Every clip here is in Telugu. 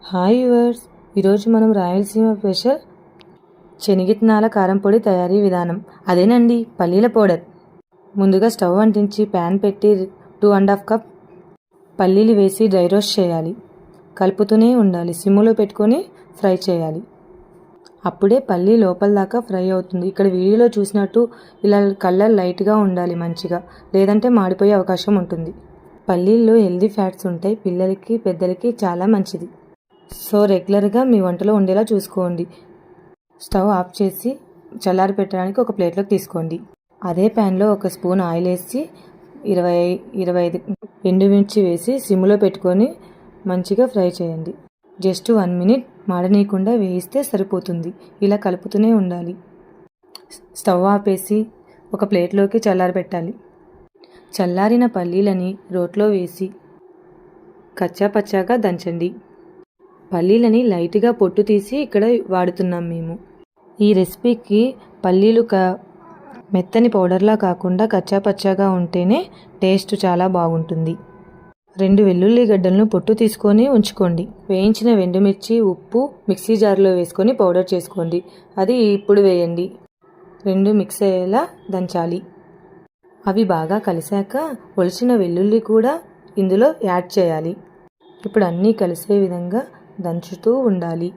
హాయ్ వ్యూవర్స్, ఈరోజు మనం రాయలసీమ స్పెషల్ శనగిత్తనాల కారం పొడి తయారీ విధానం అదేనండి, పల్లీల పౌడర్. ముందుగా స్టవ్ అంటించి ప్యాన్ పెట్టి 2.5 కప్ పల్లీలు వేసి డ్రై రోస్ట్ చేయాలి. కలుపుతూనే ఉండాలి, సిమ్లో పెట్టుకొని ఫ్రై చేయాలి. అప్పుడే పల్లీ లోపల దాకా ఫ్రై అవుతుంది. ఇక్కడ వీడియోలో చూసినట్టు ఇలా కలర్ లైట్గా ఉండాలి మంచిగా, లేదంటే మాడిపోయే అవకాశం ఉంటుంది. పల్లీల్లో హెల్దీ ఫ్యాట్స్ ఉంటాయి, పిల్లలకి పెద్దలకి చాలా మంచిది. సో రెగ్యులర్గా మీ వంటలో ఉండేలా చూసుకోండి. స్టవ్ ఆఫ్ చేసి చల్లారి పెట్టడానికి ఒక ప్లేట్లోకి తీసుకోండి. అదే ప్యాన్లో 1 స్పూన్ ఆయిల్ వేసి 20-25 ఎండుమిర్చి వేసి సిమ్లో పెట్టుకొని మంచిగా ఫ్రై చేయండి. జస్ట్ 1 మినిట్ మాడనీయకుండా వేయిస్తే సరిపోతుంది. ఇలా కలుపుతూనే ఉండాలి. స్టవ్ ఆపేసి ఒక ప్లేట్లోకి చల్లారి పెట్టాలి. చల్లారిన పల్లీలని రోట్లో వేసి కచ్చా పచ్చాగా దంచండి. పల్లీలని లైట్గా పొట్టు తీసి ఇక్కడ వాడుతున్నాం మేము. ఈ రెసిపీకి పల్లీలు మెత్తని పౌడర్లా కాకుండా కచ్చా పచ్చాగా ఉంటేనే టేస్ట్ చాలా బాగుంటుంది. 2 వెల్లుల్లి గడ్డలను పొట్టు తీసుకొని ఉంచుకోండి. వేయించిన ఎండుమిర్చి, ఉప్పు మిక్సీ జార్లో వేసుకొని పౌడర్ చేసుకోండి. అది ఇప్పుడు వేయండి. 2 మిక్స్ అయ్యేలా దంచాలి. అవి బాగా కలిసాక ఒలిచిన వెల్లుల్లి కూడా ఇందులో యాడ్ చేయాలి. ఇప్పుడు అన్నీ కలిసే విధంగా దంచుతూ ఉండాలి.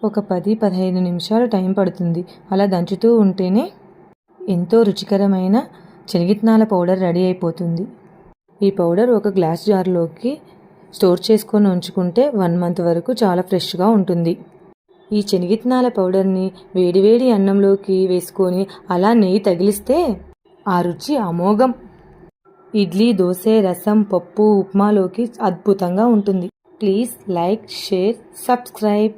ఒక 10-15 నిమిషాలు టైం పడుతుంది. అలా దంచుతూ ఉంటేనే ఎంతో రుచికరమైన శనగిత్తనాల పౌడర్ రెడీ అయిపోతుంది. ఈ పౌడర్ ఒక గ్లాస్ జార్లోకి స్టోర్ చేసుకొని ఉంచుకుంటే 1 మంత్ వరకు చాలా ఫ్రెష్గా ఉంటుంది. ఈ శనగిత్తనాల పౌడర్ని వేడివేడి అన్నంలోకి వేసుకొని అలా నెయ్యి తగిలిస్తే ఆ రుచి అమోఘం. ఇడ్లీ, దోశ, రసం, పప్పు, ఉప్మాలోకి అద్భుతంగా ఉంటుంది. Please like, share, subscribe.